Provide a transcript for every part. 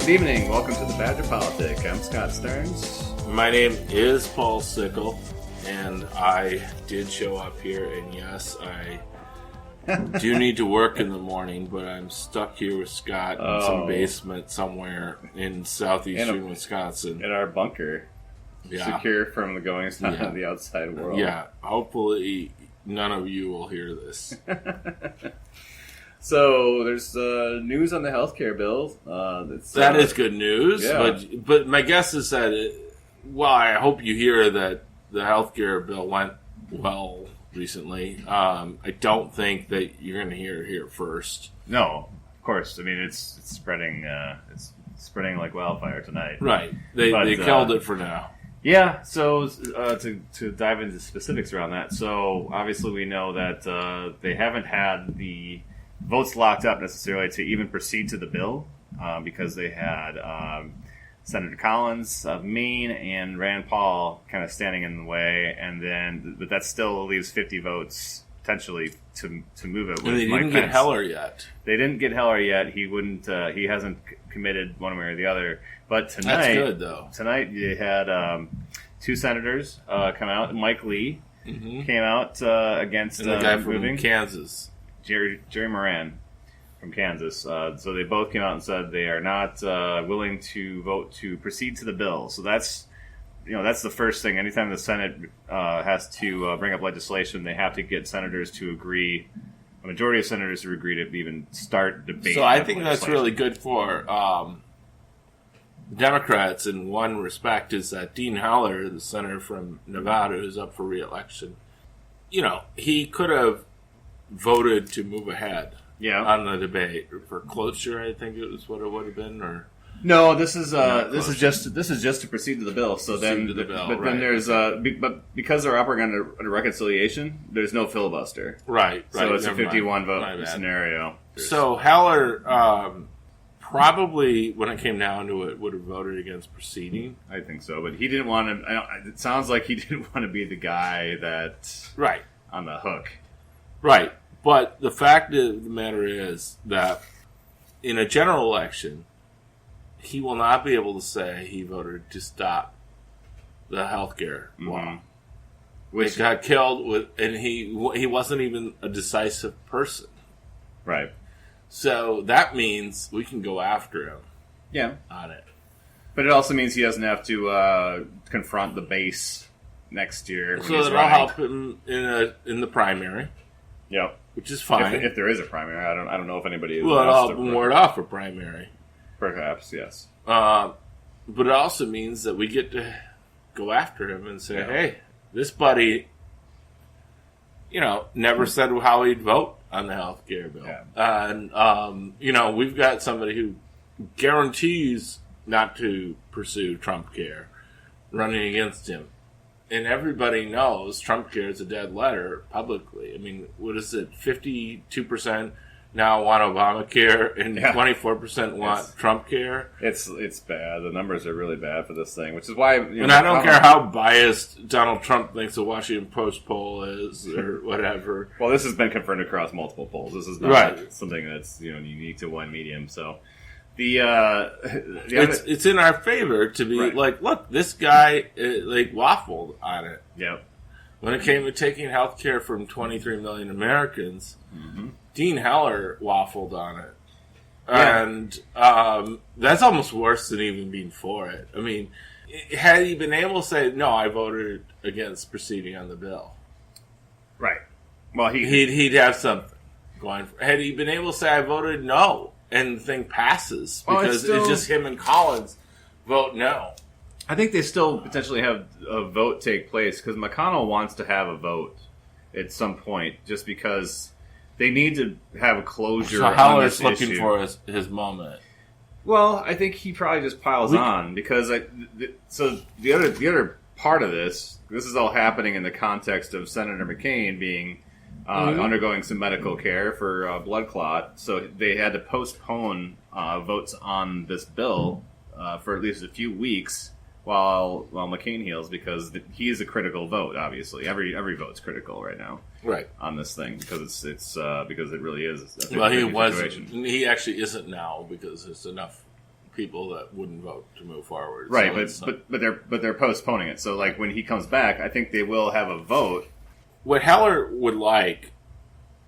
Good evening. Welcome to the Badger Politic. I'm Scott Stearns. My name is Paul Sickle, and I did show up here, and yes, I do need to work in the morning, but I'm stuck here with Scott in some basement somewhere in southeastern Wisconsin. In our bunker. Yeah. Secure from the goings on of the outside world. Yeah. Hopefully none of you will hear this. So there's news on the healthcare bill. That is good news. Yeah. But my guess is that, I hope you hear that the healthcare bill went well recently. I don't think that you're going to hear it here first. No, of course. I mean, it's spreading. It's spreading like wildfire tonight. Right. They killed it for now. Yeah. So to dive into specifics around that. So obviously we know that they haven't had the votes locked up necessarily to even proceed to the bill because they had Senator Collins of Maine and Rand Paul kind of standing in the way, but that still leaves 50 votes potentially to move it. And they didn't get Heller yet. They didn't get Heller yet. He wouldn't. He hasn't committed one way or the other. But tonight, that's good though. Tonight you had two senators come out. Mike Lee came out against and the guy from Kansas. Jerry Moran from Kansas. So they both came out and said they are not willing to vote to proceed to the bill. So that's the first thing. Anytime the Senate has to bring up legislation, they have to get senators to agree. A majority of senators to agree to even start debate. So I think that's really good for Democrats in one respect, is that Dean Heller, the senator from Nevada who's up for re-election, he could have voted to move ahead on the debate for cloture. I think it was what it would have been, or no. This is just to proceed to the bill. So then there's but because they're operating under reconciliation, there's no filibuster. Right. So it's a 51 vote scenario. So Heller probably, when it came down to it, would have voted against proceeding. I think so, but he didn't want to. It sounds like he didn't want to be the guy that on the hook. Right. But the fact of the matter is that in a general election, he will not be able to say he voted to stop the healthcare law, which got killed and he wasn't even a decisive person. Right. So that means we can go after him. On it. But it also means he doesn't have to confront the base next year. So it'll help him in the primary. Yep. Which is fine. If there is a primary. I don't know if anybody is. Well, it'll ward off a primary. Perhaps, yes. But it also means that we get to go after him and say, hey, this buddy, never said how he'd vote on the health care bill. Yeah. And, we've got somebody who guarantees not to pursue Trumpcare running against him. And everybody knows Trumpcare is a dead letter publicly. I mean, what is it? 52% now want Obamacare and 24% want Trumpcare. It's bad. The numbers are really bad for this thing, which is why. And I don't care how biased Donald Trump thinks the Washington Post poll is or whatever. Well, this has been confirmed across multiple polls. This is not something that's unique to one medium. So. It's in our favor to be like, look, this guy waffled on it. Yep. When it came to taking health care from 23 million Americans, Dean Heller waffled on it. Yeah. And that's almost worse than even being for it. I mean, had he been able to say, no, I voted against proceeding on the bill. Right. Well, he'd have something going for. Had he been able to say, I voted no, and the thing passes because it's just him and Collins vote no. I think they still potentially have a vote take place because McConnell wants to have a vote at some point just because they need to have a closure. So Heller's looking for his moment. Well, I think he probably just piles on because the other part of this is all happening in the context of Senator McCain being undergoing some medical care for a blood clot. So they had to postpone votes on this bill for at least a few weeks while McCain heals because he is a critical vote. Obviously, every vote's critical right now, on this thing because it's because it really is. Well, he was. He actually isn't now because there's enough people that wouldn't vote to move forward. Right, So but they're postponing it. So like when he comes back, I think they will have a vote. what Heller would like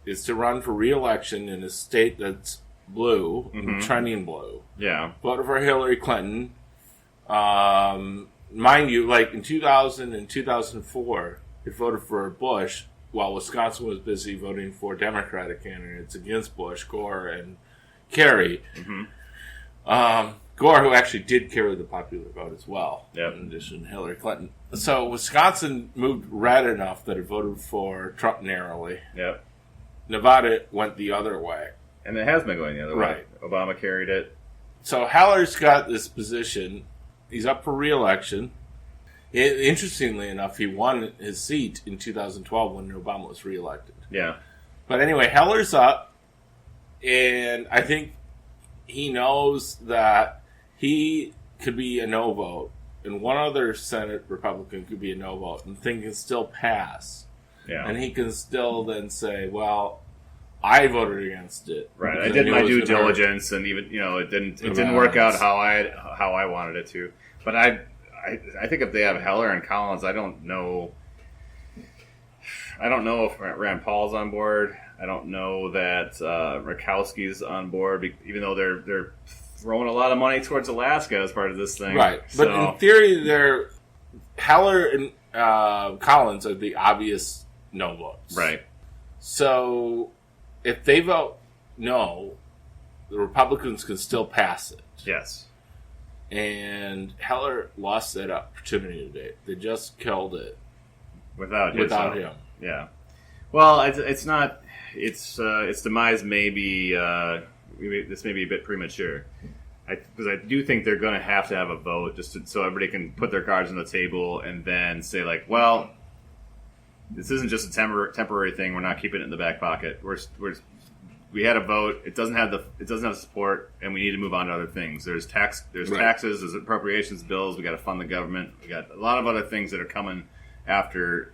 is to run for re-election in a state that's blue, trending blue. Yeah. Voted for Hillary Clinton. Mind you, like in 2000 and 2004, it voted for Bush, while Wisconsin was busy voting for Democratic candidates against Bush, Gore, and Kerry. Gore, who actually did carry the popular vote as well, in addition to Hillary Clinton. So Wisconsin moved red enough that it voted for Trump narrowly. Yep. Nevada went the other way. And it has been going the other way. Obama carried it. So Heller's got this position. He's up for re-election. Interestingly enough, he won his seat in 2012 when Obama was re-elected. Yeah. But anyway, Heller's up, and I think he knows that he could be a no vote, and one other Senate Republican could be a no vote, and the thing can still pass. Yeah. And he can still then say, well, I voted against it. Right. I did my due diligence, and even it didn't work out how I wanted it to. But I think if they have Heller and Collins, I don't know if Rand Paul's on board. I don't know that Murkowski's on board, even though they're throwing a lot of money towards Alaska as part of this thing. Right. But in theory, Heller and Collins are the obvious no votes. Right. So if they vote no, the Republicans can still pass it. Yes. And Heller lost that opportunity today. They just killed it without him. Yeah. Well, it's not. Its demise may be. This may be a bit premature, because I do think they're going to have a vote so everybody can put their cards on the table and then say like, well, this isn't just a temporary thing. We're not keeping it in the back pocket. We had a vote. It doesn't have support, and we need to move on to other things. There's taxes, there's appropriations bills. We got to fund the government. We got a lot of other things that are coming after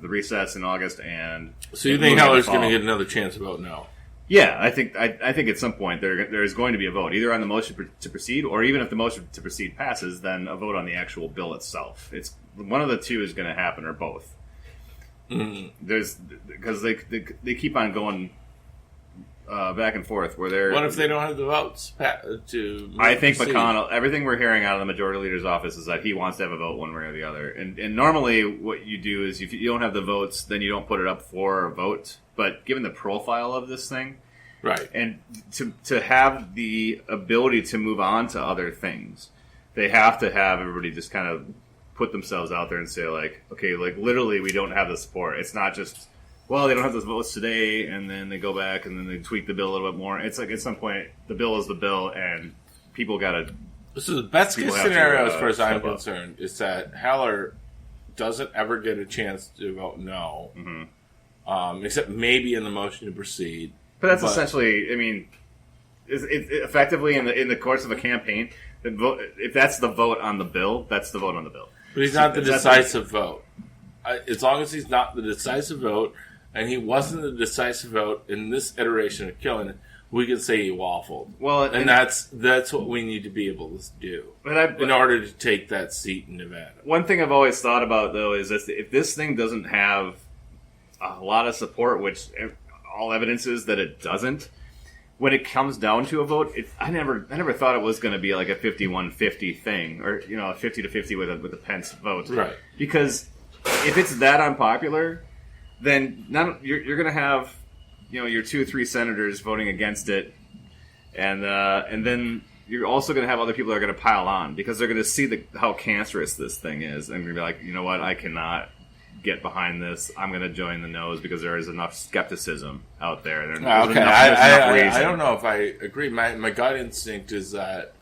the recess in August. And so you think Heller's going to get another chance to vote no? Yeah, I think at some point there is going to be a vote, either on the motion to proceed, or even if the motion to proceed passes, then a vote on the actual bill itself. It's one of the two is going to happen, or both. Because they keep on going back and forth. What if they don't have the votes to? I think McConnell. Everything we're hearing out of the majority leader's office is that he wants to have a vote one way or the other. And normally, what you do is if you don't have the votes, then you don't put it up for a vote. But given the profile of this thing, right, and to have the ability to move on to other things, they have to have everybody just kind of put themselves out there and say like, okay, like literally, we don't have the support. It's not just, well, they don't have those votes today, and then they go back and then they tweak the bill a little bit more. It's like at some point, the bill is the bill, and people got to. So the best case scenario, as far as I'm concerned, is that Heller doesn't ever get a chance to vote no, except maybe in the motion to proceed. But that's essentially, I mean, it effectively in the course of a campaign, if that's the vote on the bill, that's the vote on the bill. But he's not the decisive vote. As long as he's not the decisive vote, and he wasn't the decisive vote in this iteration of killing it, we can say he waffled. Well, and that's what we need to be able to do in order to take that seat in Nevada. One thing I've always thought about, though, is if this thing doesn't have a lot of support, which all evidence is that it doesn't, when it comes down to a vote, I never thought it was going to be like a 51-50 thing, or a 50-50 with a Pence vote, right? Because if it's that unpopular, then you're going to have your 2 or 3 senators voting against it, and then you're also going to have other people that are going to pile on because they're going to see how cancerous this thing is, and going to be like, you know what, I cannot get behind this. I'm going to join the no's because there is enough skepticism out there. I don't know if I agree. My gut instinct is that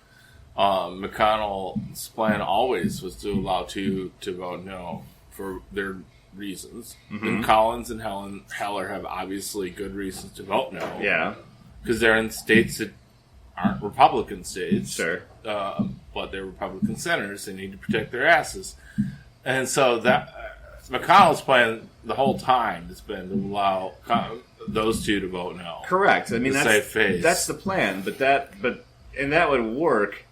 McConnell's plan always was to allow two to vote no for their reasons. And Collins and Heller have obviously good reasons to vote no. Yeah. Because they're in states that aren't Republican states. Sure. But they're Republican senators. They need to protect their asses. And so that McConnell's plan the whole time has been to allow those two to vote no. Correct. I mean, save face. That's the plan. But that would work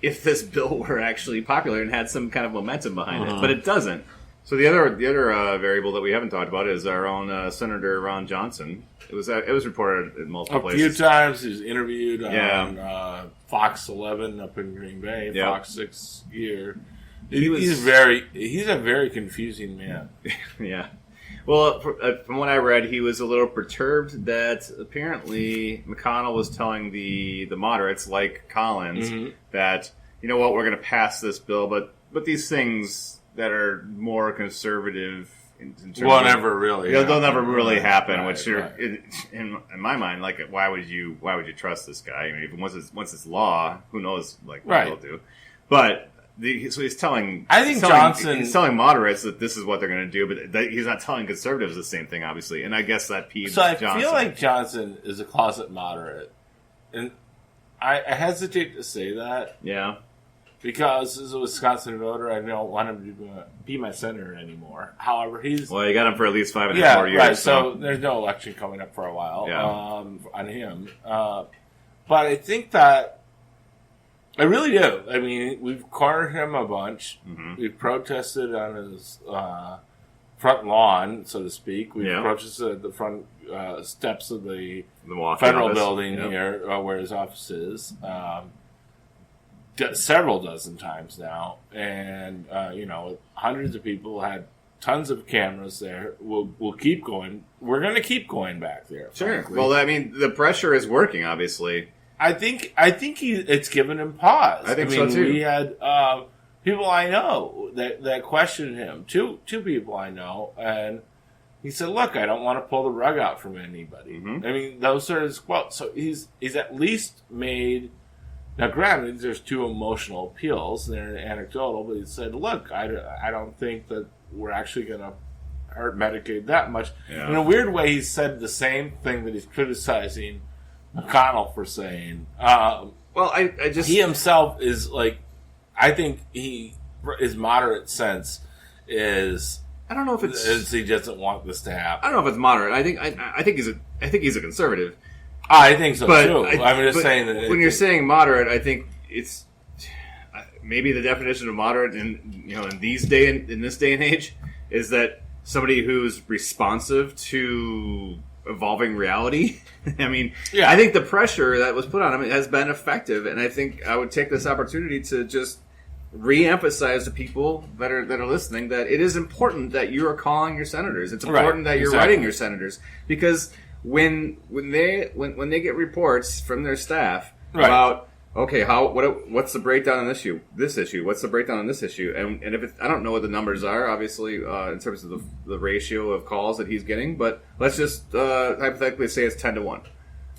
if this bill were actually popular and had some kind of momentum behind it, but it doesn't. So the other variable that we haven't talked about is our own Senator Ron Johnson. It was reported in multiple places. A few times he was interviewed on Fox 11 up in Green Bay, Fox 6 here. He's a very confusing man. Yeah. Well, from what I read, he was a little perturbed that apparently McConnell was telling the moderates like Collins that, you know what, we're going to pass this bill, but these things that are more conservative in terms will never really they'll never really happen. Which in my mind, like, why would you trust this guy? I mean, even once it's law, who knows what they'll do. But so he's telling. I think he's telling moderates that this is what they're going to do, but he's not telling conservatives the same thing, obviously. And I guess that peeves. So I Johnson. feel like Johnson is a closet moderate, and I hesitate to say that. Yeah. Because as a Wisconsin voter, I don't want him to be my senator anymore. However, you got him for at least 5.5 more years. Right. So there's no election coming up for a while on him. But I think that I really do. I mean, we've cornered him a bunch. Mm-hmm. We've protested on his front lawn, so to speak. We've protested at the front steps of the federal office. Building here, where his office is. Several dozen times now, and hundreds of people had tons of cameras there. We'll keep going. We're going to keep going back there. Sure. Frankly. Well, I mean, the pressure is working. Obviously, I think it's given him pause. I mean, so too. We had people I know that questioned him. Two people I know, and he said, "Look, I don't want to pull the rug out from anybody." Mm-hmm. I mean, those are his quotes. So he's at least made. Now, granted, there's two emotional appeals, and they're anecdotal, but he said, look, I don't think that we're actually going to hurt Medicaid that much. Yeah. In a weird way, he said the same thing that he's criticizing McConnell for saying. He himself is like, I think his moderate sense is... I don't know if it's... he doesn't want this to happen. I don't know if it's moderate. I think he's a conservative. I think so, too. I'm just saying that... When you're saying moderate, I think it's... Maybe the definition of moderate in this day and age is that somebody who's responsive to evolving reality. I mean, I think the pressure that was put on him has been effective, and I think I would take this opportunity to just re-emphasize to people that are listening that it is important that you are calling your senators. It's important that you're writing your senators, because when they get reports from their staff about what's the breakdown on this issue, what's the breakdown on this issue, and if I don't know what the numbers are, obviously, in terms of the ratio of calls that he's getting, but let's just hypothetically say it's 10-1.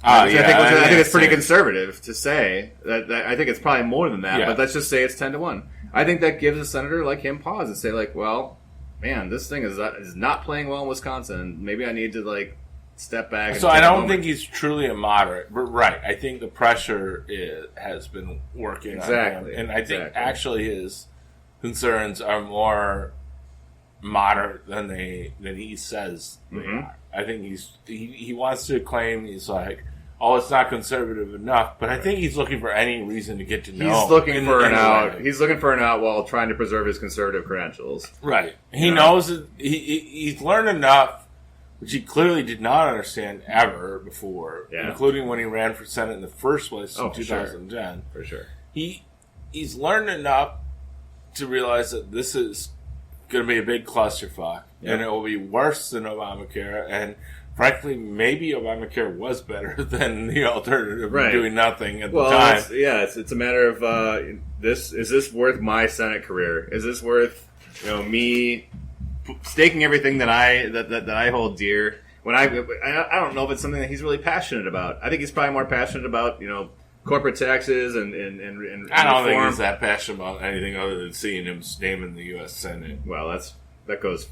I think it's pretty conservative to say that. I think it's probably more than that, but let's just say it's 10-1. I think that gives a senator like him pause and say, like, well, man, this thing is not playing well in Wisconsin. Maybe I need to step back. So I don't think he's truly a moderate, but I think the pressure has been working on him, and I think actually his concerns are more moderate than he says they are. I think he wants to claim he's like, oh, it's not conservative enough, but I think he's looking for any reason to get to know. He's looking for an out. He's looking for an out while trying to preserve his conservative credentials. Right. He knows that he's learned enough, which he clearly did not understand ever before, including when he ran for Senate in the first place in 2010. For sure. He's learned enough to realize that this is going to be a big clusterfuck, and it will be worse than Obamacare, and frankly, maybe Obamacare was better than the alternative of doing nothing at the time. It's a matter of is this worth my Senate career? Is this worth me staking everything that I hold dear? When I don't know if it's something that he's really passionate about. I think he's probably more passionate about corporate taxes and I don't think he's that passionate about anything other than seeing him name in the U.S. Senate. Well, that goes.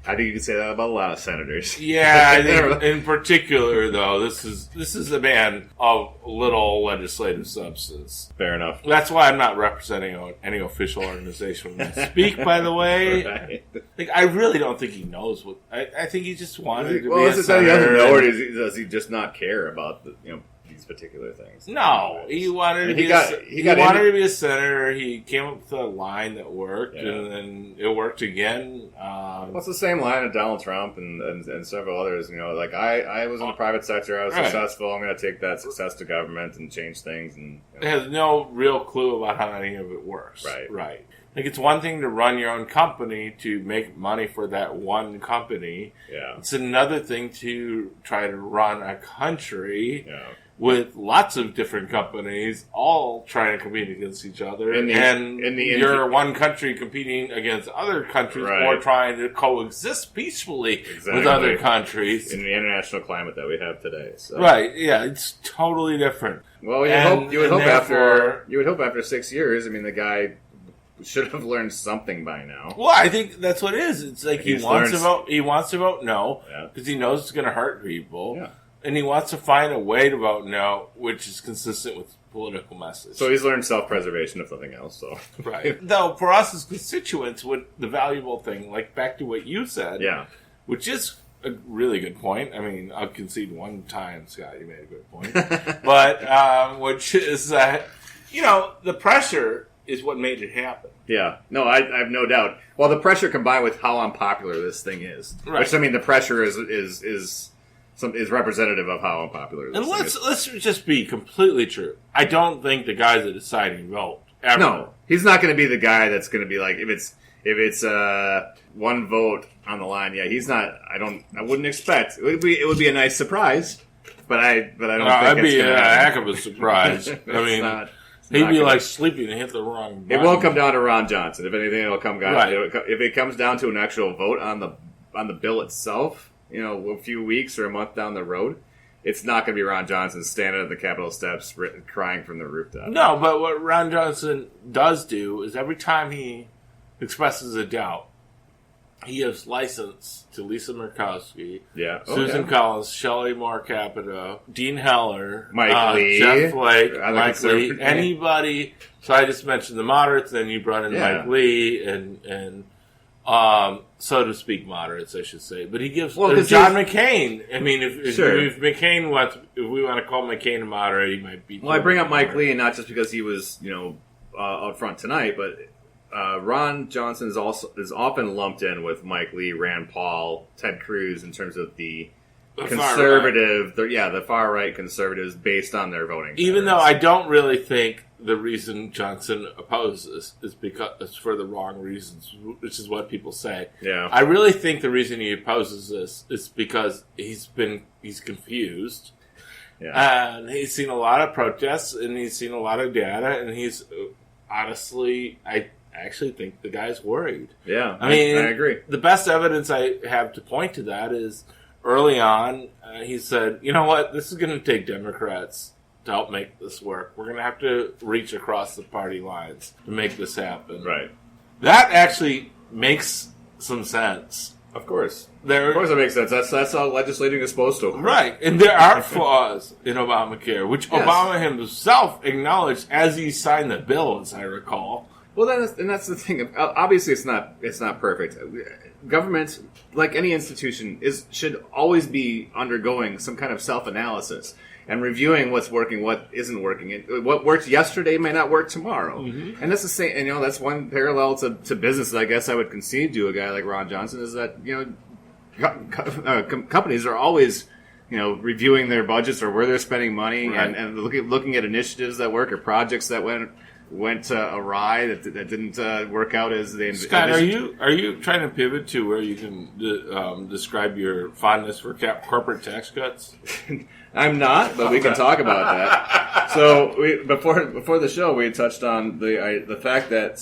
I think you can say that about a lot of senators. Yeah, I think in particular, though, this is a man of little legislative substance. Fair enough. That's why I'm not representing any official organization when I speak, by the way. Right. I really don't think he knows what... I think he just wanted to be a senator. Does he know, or does he just not care about these particular things. No, he wanted to be a senator. He came up with a line that worked, and then it worked again. Well, it's the same line of Donald Trump and several others. Like I was in the private sector. I was successful. I'm going to take that success to government and change things. And it has no real clue about how any of it works. Right. Like, it's one thing to run your own company to make money for that one company. Yeah. It's another thing to try to run a country with lots of different companies all trying to compete against each other. You're one country competing against other countries or trying to coexist peacefully with other countries. In the international climate that we have today. So. Right, yeah, it's totally different. Well, you would hope after 6 years, the guy should have learned something by now. Well, I think that's what it is. It's like he wants to vote no because he knows it's going to hurt people, and he wants to find a way to vote no, which is consistent with political message. So he's learned self-preservation, if nothing else. So right. Though for us as constituents, what the valuable thing, like back to what you said, which is a really good point. I'll concede one time, Scott, you made a good point, but which is that the pressure is what made it happen. Yeah. No, I have no doubt. Well, the pressure combined with how unpopular this thing is. Right. Which, the pressure is representative of how unpopular this thing is. And let's just be completely true. I don't think the guy's a deciding vote. Ever. No. He's not going to be the guy that's going to be like, if it's one vote on the line, he's not, I wouldn't expect. It would be a nice surprise, but I don't think it'd be a heck of a surprise. He'd be like sleeping and hit the wrong button. It won't come down to Ron Johnson. If anything, it'll come down. If it comes down to an actual vote on the bill itself, a few weeks or a month down the road, it's not going to be Ron Johnson standing at the Capitol steps crying from the rooftop. No, but what Ron Johnson does do is every time he expresses a doubt, he gives license to Lisa Murkowski, Susan Collins, Shelley Moore Capito, Dean Heller, Mike Lee, Jeff Flake, Mike Lee, anybody. So I just mentioned the moderates, then you brought in Mike Lee and so to speak, moderates, I should say. But he gives John McCain. If McCain wants, if we want to call McCain a moderate, he might be. Well, I bring up Mike Lee not just because he was out front tonight, but. Ron Johnson is often lumped in with Mike Lee, Rand Paul, Ted Cruz in terms of the conservative, the far right conservatives based on their voting. Even though I don't really think the reason Johnson opposes is because it's for the wrong reasons, which is what people say. Yeah, I really think the reason he opposes this is because he's confused. Yeah. And he's seen a lot of protests and he's seen a lot of data, and he's honestly, I actually think the guy's worried. Yeah, I agree. The best evidence I have to point to that is early on, he said, you know what, this is going to take Democrats to help make this work. We're going to have to reach across the party lines to make this happen. Right. That actually makes some sense. Of course. Of course it makes sense. That's how legislating is supposed to. Right. And there are flaws in Obamacare, which Obama himself acknowledged as he signed the bill, as I recall. Well, that's the thing. Obviously, it's not perfect. Government, like any institution, should always be undergoing some kind of self-analysis and reviewing what's working, what isn't working. What worked yesterday may not work tomorrow. Mm-hmm. And that's the same. And that's one parallel to business that I guess I would concede to a guy like Ron Johnson is that companies are always reviewing their budgets or where they're spending money, right, and looking at initiatives that work or projects that went awry that didn't work out as they envisioned. Scott, are you trying to pivot to where you can describe your fondness for corporate tax cuts? I'm not, but we can talk about that. So before the show, we had touched on the fact that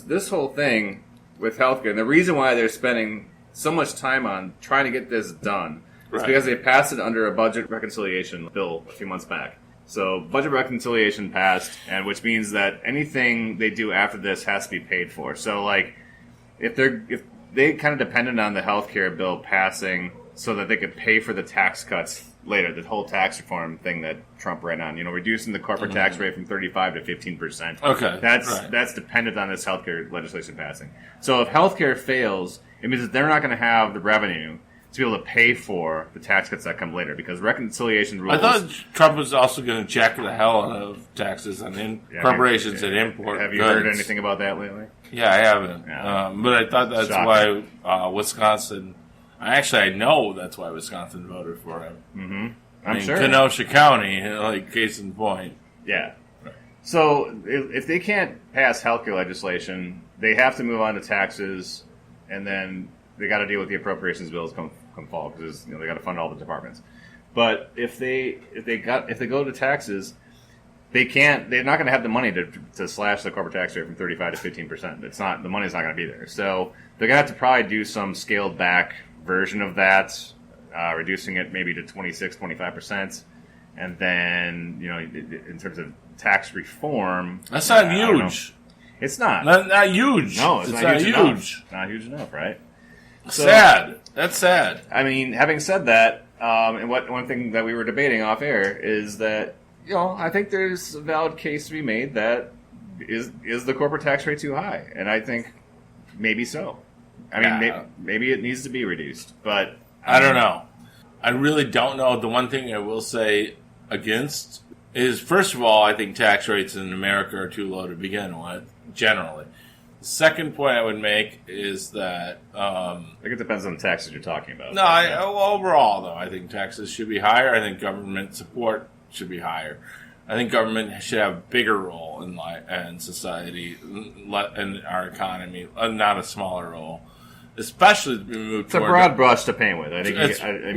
this whole thing with healthcare, and the reason why they're spending so much time on trying to get this done is because they passed it under a budget reconciliation bill a few months back. So budget reconciliation passed, and which means that anything they do after this has to be paid for. So like if they kind of depended on the healthcare bill passing so that they could pay for the tax cuts later, the whole tax reform thing that Trump ran on, reducing the corporate tax rate from 35 to 15%. Okay. That's dependent on this healthcare legislation passing. So if healthcare fails, it means that they're not going to have the revenue to be able to pay for the tax cuts that come later, because reconciliation rules. I thought Trump was also going to jack the hell out of taxes on corporations that import. Have you goods. heard anything about that lately? Yeah, I haven't. Yeah. But I thought that's Shocking. why Wisconsin. I know that's why Wisconsin voted for him. Mm-hmm. I'm sure. Kenosha County, like case in point. Yeah. So if they can't pass healthcare legislation, they have to move on to taxes, and then they got to deal with the appropriations bills come fall, because they got to fund all the departments. But if they go to taxes, they're not going to have the money to slash the corporate tax rate from 35 to 15%. It's not, the money's not going to be there. So they're going to have to probably do some scaled back version of that, reducing it maybe to 26, 25%. And then, in terms of tax reform, that's not huge. It's not. Not huge. No, it's not huge enough. Not huge enough, right? So, sad. That's sad. I mean, having said that, and one thing that we were debating off air is that, I think there's a valid case to be made that is the corporate tax rate too high? And I think maybe so. I mean, maybe it needs to be reduced, but I don't know. I really don't know. The one thing I will say against is, first of all, I think tax rates in America are too low to begin with, generally. The second point I would make is that I think it depends on the taxes you're talking about. No, overall, though, I think taxes should be higher. I think government support should be higher. I think government should have a bigger role in society, in our economy, not a smaller role. Especially as we move it's a broad brush to paint with. I think.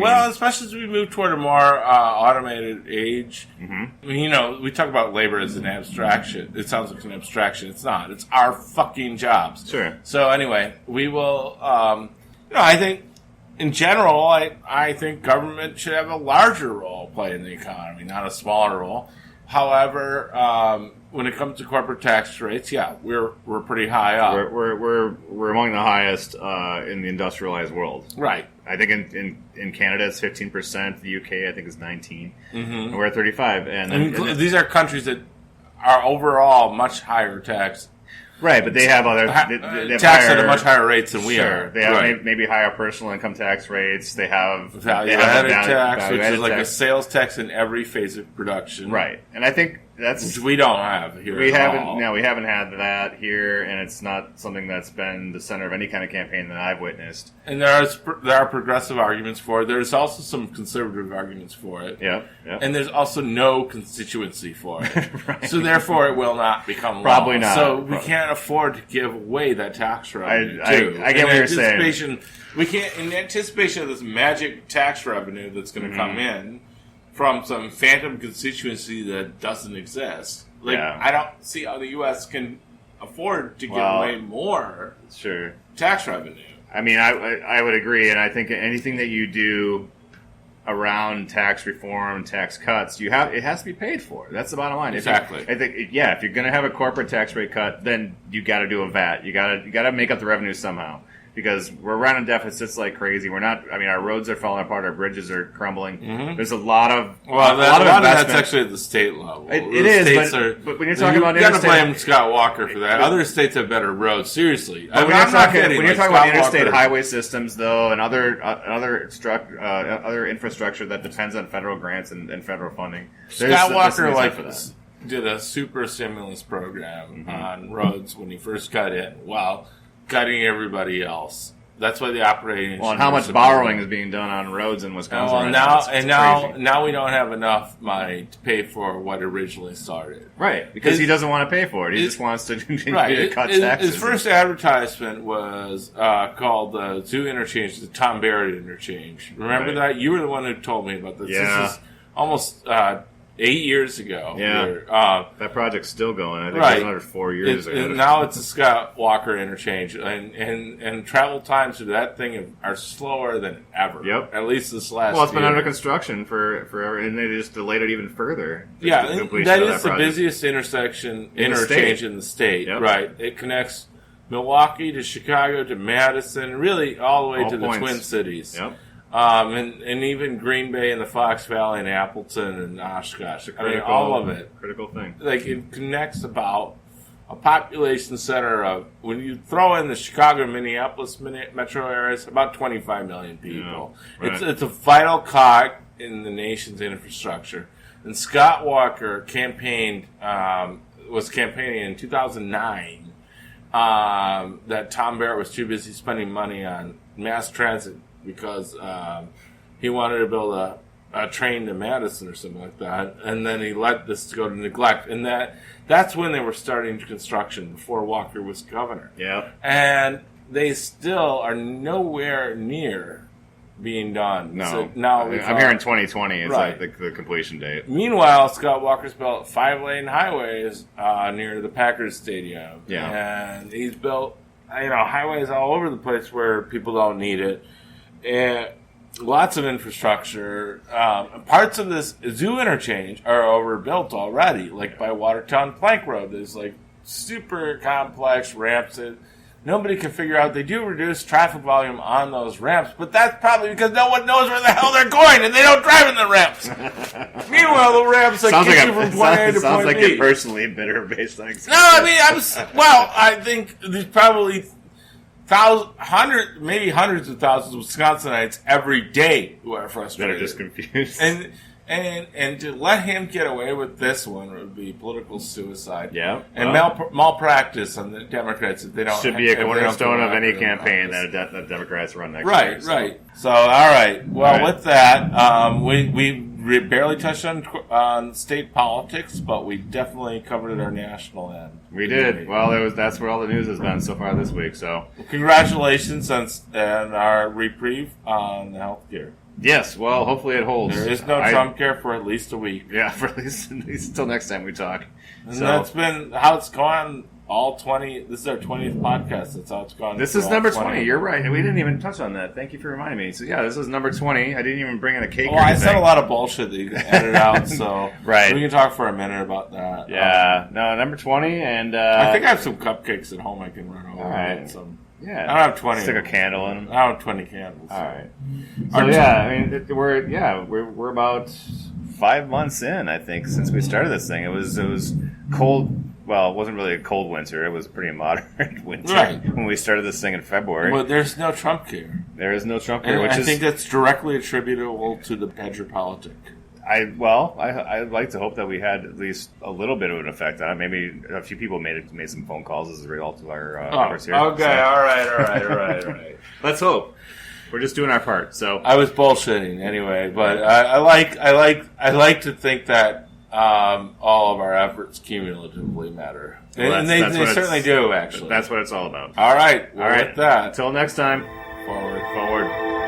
Especially as we move toward a more automated age. Mm-hmm. I mean, we talk about labor as an abstraction. It sounds like an abstraction. It's not. It's our fucking jobs. Sure. So anyway, we will. I think in general, I think government should have a larger role play in the economy, not a smaller role. However, when it comes to corporate tax rates, we're pretty high up. We're among the highest in the industrialized world. Right. I think in Canada it's 15%. The UK I think is 19%. Mm-hmm. And we're at 35%. And these are countries that are overall much higher tax. Right, but they have other they have tax at a much higher rates than we are. They have maybe higher personal income tax rates. They have value-added tax, which is like a sales tax in every phase of production. Right, and I think that's which we don't have here. We haven't had that here, and it's not something that's been the center of any kind of campaign that I've witnessed. And there are progressive arguments for it. There's also some conservative arguments for it. Yeah. And there's also no constituency for it. Right. So therefore, it will not become probably law. not. So we can't afford to give away that tax revenue. I get what you're saying. We can't, in anticipation of this magic tax revenue that's going to come in from some phantom constituency that doesn't exist. I don't see how the U.S. can afford to give away more tax revenue. I mean, I would agree, and I think anything that you do around tax reform, tax cuts, it has to be paid for. That's the bottom line. Exactly. I think if you're going to have a corporate tax rate cut, then you got to do a VAT. You got to make up the revenue somehow. Because we're running deficits like crazy. We're not. I mean, our roads are falling apart. Our bridges are crumbling. Mm-hmm. There's a lot of a lot of that's actually at the state level. It is, but when you're talking about interstate, you got to blame Scott Walker for that. Other states have better roads. Seriously, when you're talking about interstate highway systems, though, and other infrastructure that depends on federal grants and federal funding, Scott Walker did a super stimulus program on roads when he first got in. Wow. Cutting everybody else. That's why the operating. Well, and how much borrowing is being done on roads in Wisconsin? Now we don't have enough money to pay for what originally started. Right, because he doesn't want to pay for it. He just wants to continue to cut taxes. His first advertisement was called the Zoo Interchange, the Tom Barrett Interchange. Remember that? You were the one who told me about this. Yeah. This is almost 8 years ago. Yeah, that project's still going. I think it's another 4 years ago. And now it's a Scott Walker interchange, and travel times to that thing are slower than ever. Yep. At least this last. Well, it's been under construction forever, and they just delayed it even further. Yeah, that is the busiest interchange in the state. Yep. Right. It connects Milwaukee to Chicago to Madison, really all the way to the Twin Cities. Yep. And even Green Bay and the Fox Valley and Appleton and Oshkosh. I mean, all of it. Critical thing. Like, it connects about a population center of, when you throw in the Chicago, Minneapolis metro areas, about 25 million people. Yeah, right. It's a vital cog in the nation's infrastructure. And Scott Walker was campaigning in 2009 that Tom Barrett was too busy spending money on mass transit because he wanted to build a train to Madison or something like that, and then he let this go to neglect. And that's when they were starting construction, before Walker was governor. Yeah. And they still are nowhere near being done. No. So now I'm hearing 2020 is Right. like the completion date. Meanwhile, Scott Walker's built 5-lane highways near the Packers Stadium. Yeah. And he's built, highways all over the place where people don't need it. And lots of infrastructure. Parts of this zoo interchange are overbuilt already, like by Watertown Plank Road. There's like super complex ramps that nobody can figure out. They do reduce traffic volume on those ramps, but that's probably because no one knows where the hell they're going and they don't drive in the ramps. Meanwhile, the ramps get you from point A to point B. Sounds like you're personally bitter based on experience. No, I mean, I think there's probably maybe hundreds of thousands of Wisconsinites every day who are frustrated. That are just confused. And to let him get away with this one would be political suicide. Yeah. And malpractice on the Democrats if they don't. Should be a cornerstone of any campaign that Democrats run next year. Right. So, all right. Well, with that, we barely touched on state politics, but we definitely covered our national end. We did. Well, that's where all the news has been so far this week. So, congratulations on our reprieve on healthcare. Yes, well, hopefully it holds. There is no Trumpcare for at least a week. Yeah, for at least until next time we talk. And that's been how it's gone all 20. This is our 20th podcast. That's how it's gone. This is number 20. You're right. We didn't even touch on that. Thank you for reminding me. So, yeah, this is number 20. I didn't even bring in a cake. Well, I said a lot of bullshit that you can edit out, so right. We can talk for a minute about that. Yeah. No, number 20, and I think I have some cupcakes at home I can run over. All right. Yeah, I don't have 20. Stick a candle in them. I don't have 20 candles. All right. So we're about 5 months in, I think, since we started this thing. It was cold. Well, it wasn't really a cold winter. It was a pretty moderate winter when we started this thing in February. But there's no Trumpcare. There is no Trumpcare, I think that's directly attributable to the Badger politic. I'd like to hope that we had at least a little bit of an effect on it. Maybe a few people made some phone calls as a result of our efforts here. Okay, so. All right. Let's hope. We're just doing our part. So I was bullshitting anyway, but I like to think that all of our efforts cumulatively matter, and they certainly do. Actually, that's what it's all about. All right. With that, until next time. Forward.